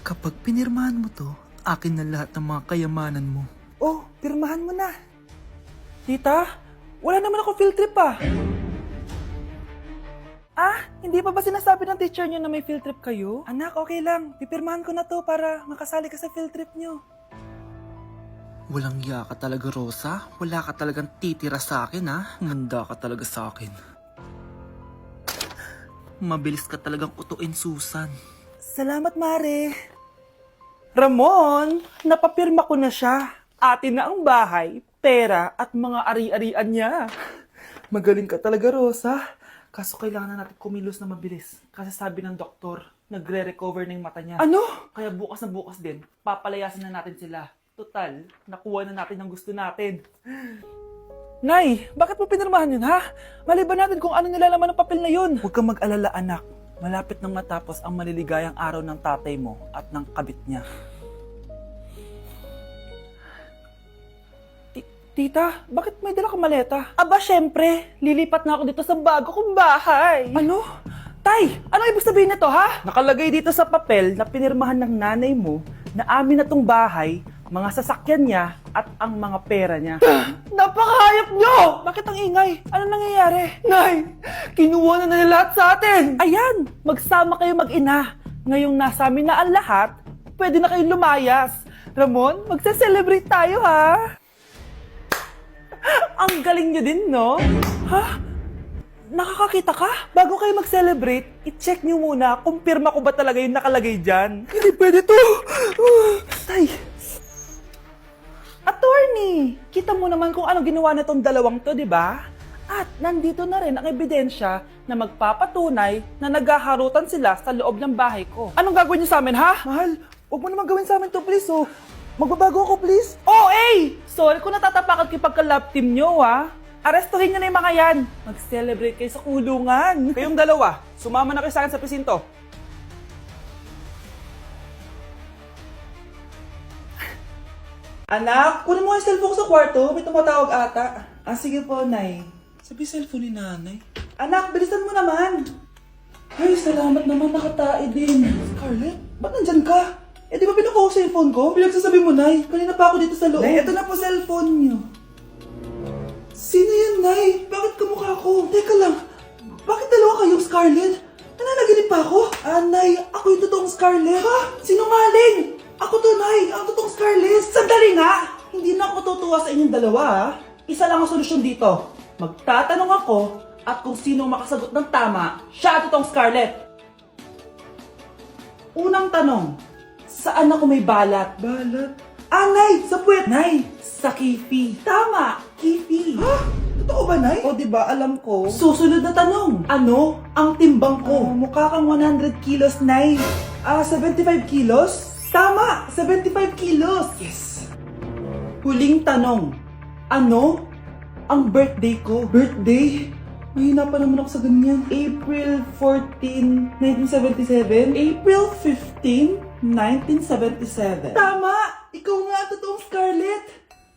Kapag pinirmahan mo to, akin na lahat ng mga kayamanan mo. Oh, pirmahan mo na. Tita, wala naman ako field trip ah. Hindi pa ba sinasabi ng teacher niyo na may field trip kayo? Anak, okay lang. Pipirmahan ko na to para makasali ka sa field trip niyo. Walang iya ka talaga, Rosa. Wala ka talagang titira sa akin, ha? Manda ka talaga sa akin. Mabilis ka talagang utuin, Susan. Salamat, Mare. Ramon, napapirma ko na siya. Atin na ang bahay, pera at mga ari-arian niya. Magaling ka talaga, Rosa. Kaso kailangan na natin kumilos na mabilis. Kasi sabi ng doktor, nagre-recover na yung mata niya. Ano? Kaya bukas na bukas din, papalayasin na natin sila. Total, nakuha na natin ang gusto natin. Nay, bakit mo pinirmahan yun, ha? Maliban natin kung ano nilalaman ng papel na yun. Huwag kang mag-alala, anak. Malapit nang matapos ang maliligayang araw ng tatay mo at ng kabit niya. Tita, bakit may dala kang maleta? Aba, syempre. Lilipat na ako dito sa bago kong bahay. Ano? Tay, ano ibig sabihin nito, ha? Nakalagay dito sa papel na pinirmahan ng nanay mo na amin na tong bahay, mga sasakyan niya at ang mga pera niya. Napakahayop nyo! Bakit ang ingay? Ano nangyayari? Nay, kinuha na nila lahat sa atin! Ayan, magsama kayo mag-ina. Ngayong nasa amin na ang lahat, pwede na kayong lumayas. Ramon, magse-celebrate tayo, ha? Ang galing nyo din, no? Ha? Nakakakita ka? Bago kayo mag-celebrate, i-check nyo muna kung pirma ko ba talaga yung nakalagay dyan. Hindi pwede to! Tay! Attorney! Kita mo naman kung ano ginawa na tong dalawang to, di ba? At nandito na rin ang ebidensya na magpapatunay na naghaharutan sila sa loob ng bahay ko. Anong gagawin niyo sa amin, ha? Mahal, huwag mo naman gawin sa amin to, please, oh. Magbabago ako, please. Oh, eh! Sorry kung natatapakan kayo pagka-love team nyo, ha? Arestuhin nyo na yung mga yan. Mag-celebrate kayo sa kulungan. Kayong dalawa, sumama na kayo sa akin sa presinto. Anak, kunin mo yung cellphone ko sa kwarto. May tumatawag ata. Sige po, Nay. Sabi cellphone ni nanay. Anak, bilisan mo naman. Ay, salamat naman, nakatae din. Scarlett, ba't nandyan ka? Di ba pinukuha ko sa cellphone ko? Pinagsasabi mo, Nay. Kanina pa ako dito sa loob. Nay, ito na po cellphone niyo. Sino yan, Nay? Bakit kamukha ko? Teka lang, bakit dalawa kayong Scarlett? Nananaginip pa ako? Nay, ako yung totoong Scarlett. Ha? Sinungaling! Ako to, Nay. Ang totoong Scarlett. Sandali nga! Hindi na ako tutuwa sa inyong dalawa, ha? Isa lang ang solusyon dito. Magtatanong ako at kung sino makasagot ng tama, siya ang totoong Scarlett. Unang tanong, saan ako may balat? Balat? Nay! Sa puwet! Nay! Sa kifi. Tama! Kifi. Ha? Totoo ba, Nay? O, diba? Alam ko. Susunod na tanong. Ano ang timbang ko? Mukha kang 100 kilos, Nay. 75 kilos? Tama! 75 kilos! Yes! Huling tanong. Ano ang birthday ko? Birthday? Mahina pa naman ako sa ganyan. April 14, 1977? April 15, 1977. Tama! Ikaw nga ang totoong Scarlett!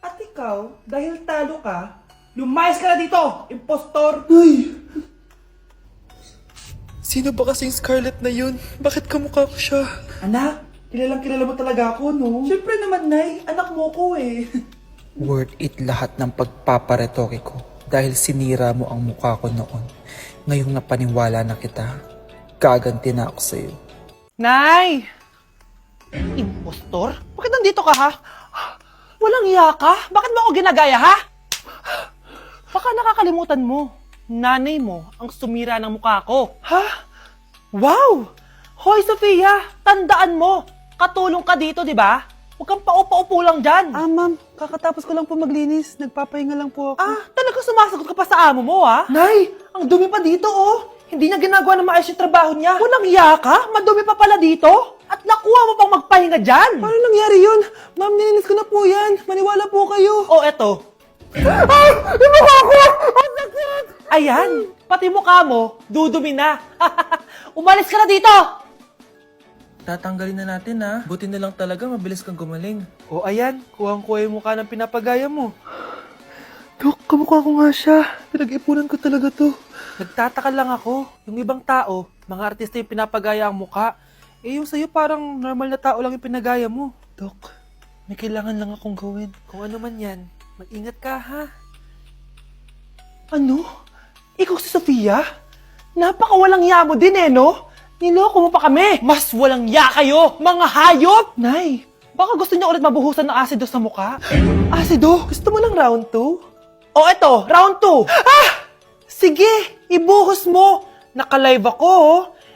At ikaw, dahil talo ka, lumayas ka na dito, impostor! Ay! Sino ba kasing Scarlett na yun? Bakit kamukha ko siya? Anak, kilala mo talaga ako, no? Siyempre naman, Nay. Anak mo ko eh. Worth it lahat ng pagpaparetoke ko dahil sinira mo ang mukha ko noon. Ngayong napaniwala na kita, gaganti na ako sa'yo. Nay! Impostor? Bakit nandito ka, ha? Walang iya ka? Bakit mo ako ginagaya, ha? Baka nakakalimutan mo. Nanay mo ang sumira ng mukha ko. Ha? Wow! Hoy, Sofia! Tandaan mo! Katulong ka dito, di ba? Huwag kang paupa-upo lang dyan. Ma'am, kakatapos ko lang po maglinis. Nagpapahinga lang po ako. Talaga sumasagot ka pa sa amo mo, ha? Nay! Ang dumi pa dito, oh! Hindi niya ginagawa ng maayos yung trabaho niya. Walang iya ka? Madumi pa pala dito? At nakuha mo pang magpahinga dyan? Paano nangyari yun? Ma'am, nilinis ko na po yan. Maniwala po kayo. Oh, eto. Yung mukha ko! Ang sakit! Ayan, pati mukha mo, dudumi na. Umalis ka na dito! Tatanggalin na natin, ha? Buti na lang talaga mabilis kang gumaling. O ayan, kuhang-kuha yung mukha ng pinapagaya mo. Dok, kamukha ko nga siya. Pinag-ipunan ko talaga to. Nagtataka lang ako, yung ibang tao, mga artista yung pinapagaya ang mukha. Eh, yung sa'yo parang normal na tao lang yung pinagaya mo. Dok, may kailangan lang akong gawin. Kung ano man yan, mag-ingat ka, ha? Ano? Ikaw si Sofia? Napakawalang ya mo din no? Niloko mo pa kami! Mas walang ya kayo, mga hayop! Nay, baka gusto niyo ulit mabuhusan ng asido sa muka? Asido? Gusto mo ng round 2? O eto, round 2! Ah! Sige, ibuhos mo! Naka-live ako,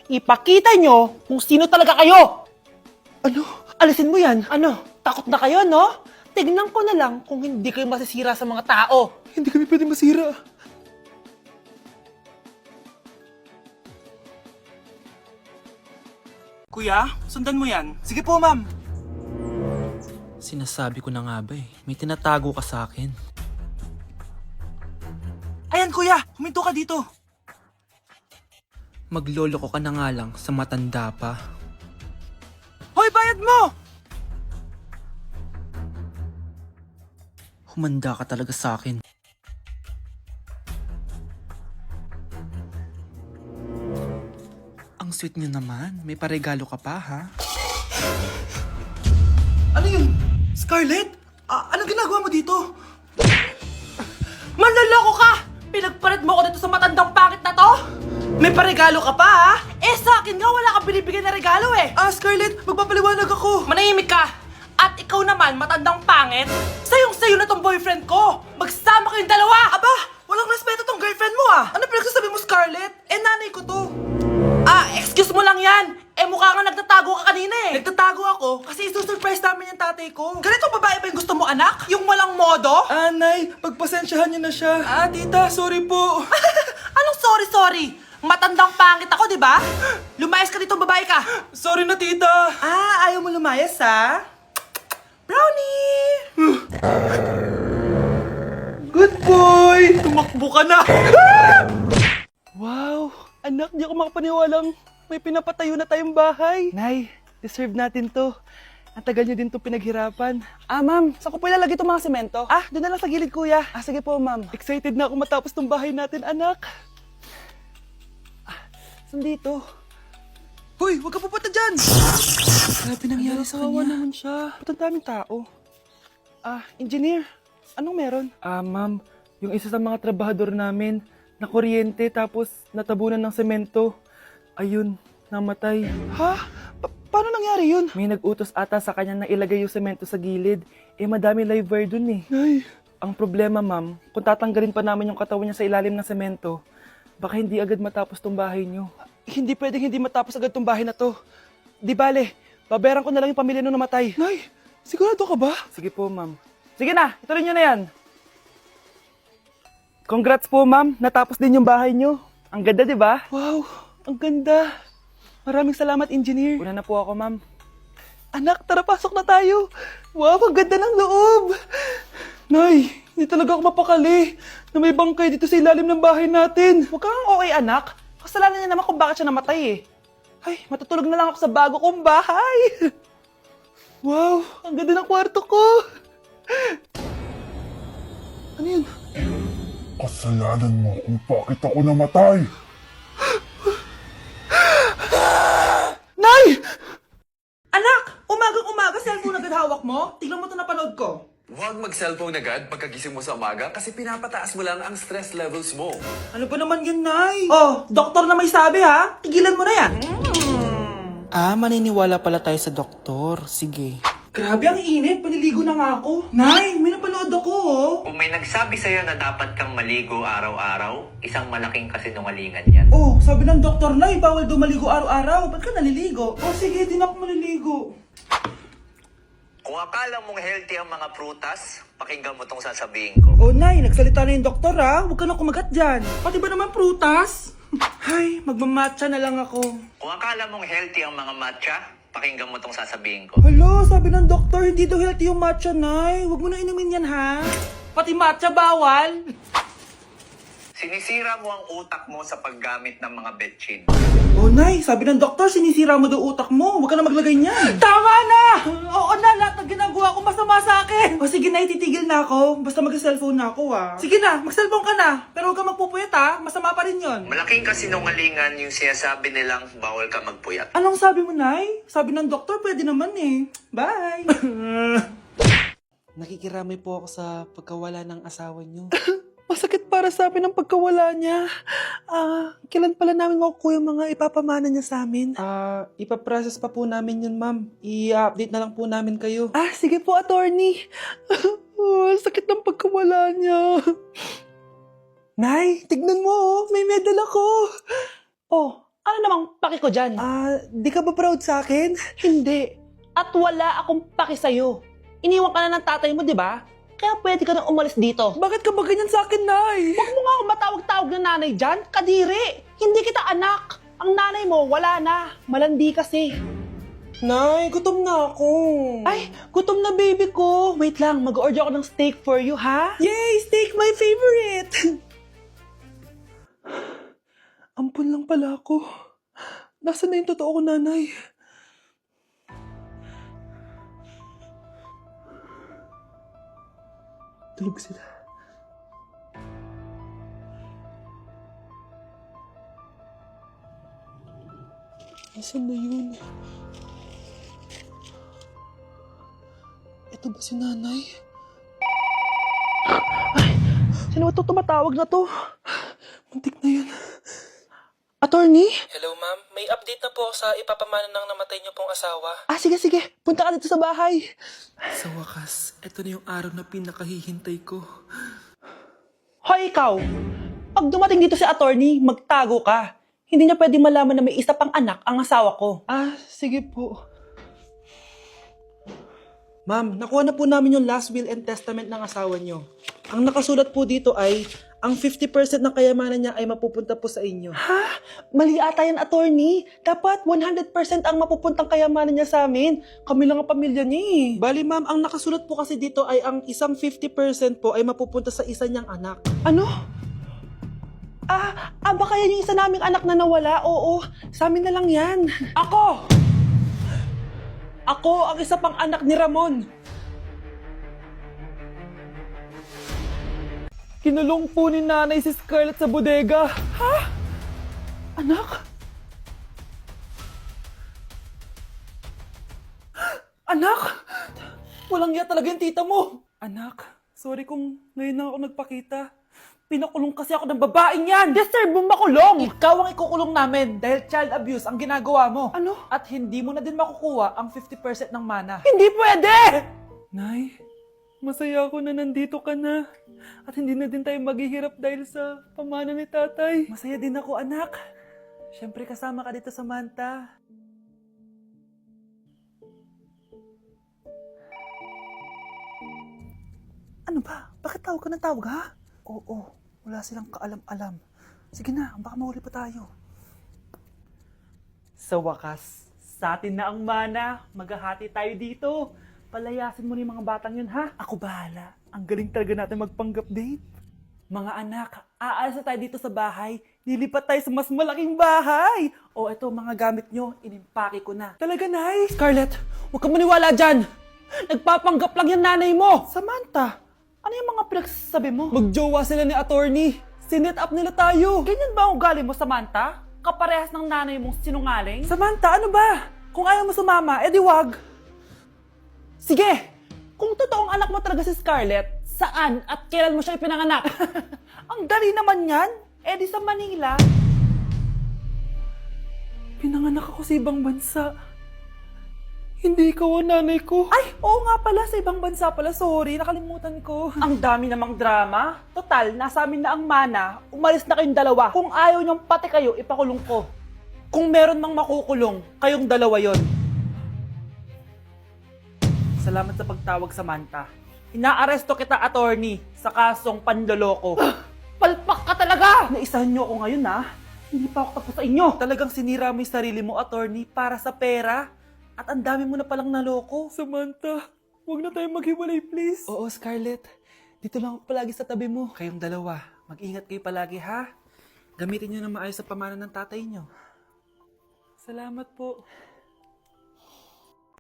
Ipakita nyo kung sino talaga kayo! Ano? Alisin mo yan? Ano? Takot na kayo, no? Tignan ko na lang kung hindi kayo masisira sa mga tao. Hindi kami pwede masira. Kuya, sundan mo yan. Sige po, ma'am. Sinasabi ko na nga ba may tinatago ka sa akin. Ayan, kuya. Huminto ka dito. Magloloko ka na nga lang sa matanda pa. Hoy, bayad mo! Humanda ka talaga sa akin. Ang sweet niyo naman. May paregalo ka pa, ha? Ano yun? Scarlett? Anong ginagawa mo dito? Manloloko ka! Pinagpalit mo ako dito sa matandang pangit na to? May paregalo ka pa, ha? Eh, sa akin nga, wala kang binibigyan na regalo, eh. Scarlett, magpapaliwanag ako. Manahimik ka! At ikaw naman, matandang pangit, sayong-sayo na tong boyfriend ko! Magsama kayong dalawa! Aba, walang respeto tong girlfriend mo, Ano pinagsasabi mo, Scarlett? Eh, nanay ko to. Excuse mo lang yan! Eh, mukha nga nagtatago ka kanina, eh. Nagtatago ako kasi isusurprise namin yung tatay ko. Ganito babae ba yung gusto mo, anak? Yung walang modo? Nay, pagpasensyahan niyo na siya. Tita, sorry po. Anong sorry? Matandang pangit ako, di ba? Lumayas ka dito, babae ka. Sorry na, tita. Ayaw mo lumayas, ha? Brownie! Good boy! Tumakbo ka na! Wow! Anak, di ako makapaniwalang may pinapatayo na tayong bahay. Nay, deserve natin to. Ang tagal niyo din to pinaghirapan. Ma'am, saan ko po ilalagay itong mga semento? Doon na lang sa gilid, kuya. Sige po, ma'am. Excited na ako matapos tong bahay natin, anak. Saan dito? Hoy, huwag ka pupunta dyan! Grabe nangyari sa kanya. Naman siya. Ba't ang daming tao? Engineer, anong meron? Ma'am, yung isa sa mga trabahador namin, na kuryente tapos natabunan ng semento. Ayun, namatay. Ha? Paano nangyari yun? May nag-utos ata sa kanya na ilagay yung semento sa gilid. Madami live wire dun Ay. Ang problema, ma'am, kung tatanggalin pa namin yung katawan niya sa ilalim ng semento, baka hindi agad matapos tong bahay niyo. Hindi pwedeng hindi matapos agad tong bahay na to. Di bale, babayaran ko na lang yung pamilya nung namatay. Nay, sigurado ka ba? Sige po, ma'am. Sige na, ituloy niyo na yan. Congrats po, ma'am. Natapos din yung bahay niyo. Ang ganda, di ba? Wow, ang ganda. Maraming salamat, engineer. Una na po ako, ma'am. Anak, tara, pasok na tayo. Wow, ang ganda ng loob. Nay, hindi talaga ako mapakali na may bangkay dito sa ilalim ng bahay natin. Huwag kang okay, anak. Kasalanan niya naman kung bakit siya namatay, Ay, matutulog na lang ako sa bago kong bahay. Wow, ang ganda ng kwarto ko. Ano yun? Kasalanan mo kung bakit ako namatay. Nay! Anak! Umagang-umaga, cellphone agad hawak mo? Tignan mo ito napanood ko. Huwag mag-cellphone agad pagkagising mo sa umaga kasi pinapataas mo lang ang stress levels mo. Ano ba naman yan, Nay? Doktor na may sabi, ha? Tigilan mo na yan. Maniniwala pala tayo sa doktor. Sige. Grabe, ang init. Paniligo na nga ako. Nay, may napanood ako, Kung may nagsabi sa'yo na dapat kang maligo araw-araw, isang malaking kasinungalingan yan. Sabi ng doktor, Nay, bawal daw maligo araw-araw. Ba't ka naliligo? Sige, di na ako maliligo. Kung akala mong healthy ang mga prutas, pakinggan mo tong sasabihin ko. Nay, nagsalita na yung doktor, ha? Huwag ka na kumagat dyan. Pati ba naman prutas? Ay, magmamatcha na lang ako. Kung akala mong healthy ang mga matcha, pakinggan mo tong sasabihin ko. Hala, sabi ng doktor, hindi daw healthy yung matcha, Nay. Huwag mo na inumin yan, ha? Pati matcha bawal. Sinisira mo ang utak mo sa paggamit ng mga betchin. Oh, Nay, sabi ng doktor, sinisira mo daw utak mo. Huwag ka na maglagay niyan. Tama na! Oo na, lahat ng ginagawa ko masama sa akin. O sige, Nay, titigil na ako. Basta mag-cellphone na ako, ah. Sige na, mag-cellphone ka na. Pero huwag ka magpupuyat, ha. Masama pa rin yon. Malaking kasinungalingan yung sinasabi nilang bawal ka magpuyat. Anong sabi mo, Nay? Sabi ng doktor, pwede naman eh. Bye! Nakikiramay po ako sa pagkawala ng asawa niyo. Masakit para sa amin ang pagkawala niya. Kailan pala namin makukuha yung mga ipapamana niya sa amin? Ipaprocess pa po namin yun, ma'am. I-update na lang po namin kayo. Sige po, attorney. Sakit ng pagkawala niya. Nay, tignan mo, oh. May medal ako. Oh, ano namang paki ko dyan? Di ka ba proud sa akin? Hindi. At wala akong paki sa'yo. Iniwan ka na ng tatay mo, di ba? Kaya pwede ka nang umalis dito. Bakit ka ba ganyan sa akin, Nay? Huwag mo nga akong matawag-tawag na nanay dyan. Kadiri! Hindi kita anak. Ang nanay mo, wala na. Malandi kasi. Nay, gutom na ako. Ay, gutom na baby ko. Wait lang, mag-order ako ng steak for you, ha? Yay! Steak, my favorite! Ampun lang pala ako. Nasaan na yung totoo ko, nanay? Tulog sila. Nasaan na yun? Ito ba si nanay? Sino ba ito tumatawag na to? Muntik na yun. Attorney? Hello, ma'am. May update na po sa ipapamana ng namatay niyo pong asawa. Sige. Punta ka dito sa bahay. Sa wakas, ito na yung araw na pinakahihintay ko. Hoy, ikaw! Pag dumating dito si attorney, magtago ka. Hindi niya pwedeng malaman na may isa pang anak ang asawa ko. Sige po. Ma'am, nakuha na po namin yung last will and testament ng asawa niyo. Ang nakasulat po dito ay, ang 50% ng kayamanan niya ay mapupunta po sa inyo. Ha? Mali ata yan, attorney. Dapat 100% ang mapupuntang kayamanan niya sa amin. Kami lang ang pamilya niya eh. Bali ma'am, ang nakasulat po kasi dito ay ang isang 50% po ay mapupunta sa isa niyang anak. Ano? Baka yan yung isa naming anak na nawala. Oo, sa amin na lang yan. Ako ang isa pang anak ni Ramon. Kinulong po ni nanay si Scarlett sa bodega. Ha? Anak? Anak? Walang iya talaga yung tita mo. Anak, sorry kung ngayon na ako nagpakita. Pinakulong kasi ako ng babaeng yan. Deserve mo makulong! Ikaw ang ikukulong namin dahil child abuse ang ginagawa mo. Ano? At hindi mo na din makukuha ang 50% ng mana. Hindi pwede! Nay, masaya ako na nandito ka na. At hindi na din tayo maghihirap dahil sa pamana ni tatay. Masaya din ako, anak. Siyempre kasama ka dito sa Manta. Ano ba? Bakit tawag ka ng tawag, ha? Oo, wala silang kaalam-alam. Sige na, baka mahuli pa tayo. Sa wakas, sa atin na ang mana. Maghahati tayo dito. Palayasin mo na yung mga batang yun, ha? Ako bahala. Ang galing talaga natin magpanggap date. Mga anak, aalis na tayo dito sa bahay. Lilipat tayo sa mas malaking bahay. O eto, mga gamit nyo, inimpake ko na. Talaga, Nay? Scarlett, huwag ka maniwala dyan. Nagpapanggap lang yung nanay mo. Samantha, Ano yung mga pinagsasabi mo? magjowa sila ni attorney. Sinet up nila tayo. Ganyan ba ang ugali mo, Samantha? Kaparehas ng nanay mong sinungaling? Samantha, ano ba? Kung ayaw mo sumama, edi wag. Sige! Kung totoong anak mo talaga si Scarlett, saan at kailan mo siya ipinanganak? Ang dali naman yan. Eh di sa Manila. Pinanganak ako sa ibang bansa. Hindi ikaw ang nanay ko. Ay, oo nga pala, sa ibang bansa pala. Sorry, nakalimutan ko. Ang dami namang drama. Total, nasa amin na ang mana. Umalis na kayong dalawa. Kung ayaw niyong pati kayo, ipakulong ko. Kung meron mang makukulong, kayong dalawa yon. Salamat sa pagtawag, Samantha. Inaaresto kita, attorney, sa kasong panloloko. Palpak ka talaga! Naisahan niyo ako ngayon, ha? Hindi pa ako tapos sa inyo. Talagang sinira mo yung sarili mo, attorney, para sa pera. At ang dami mo na palang naloko. Samantha, huwag na tayong maghiwalay, please. Oo, Scarlett. Dito lang ako palagi sa tabi mo. Kayong dalawa, mag-ingat kayo palagi, ha? Gamitin nyo na maayos sa pamana ng tatay nyo. Salamat po.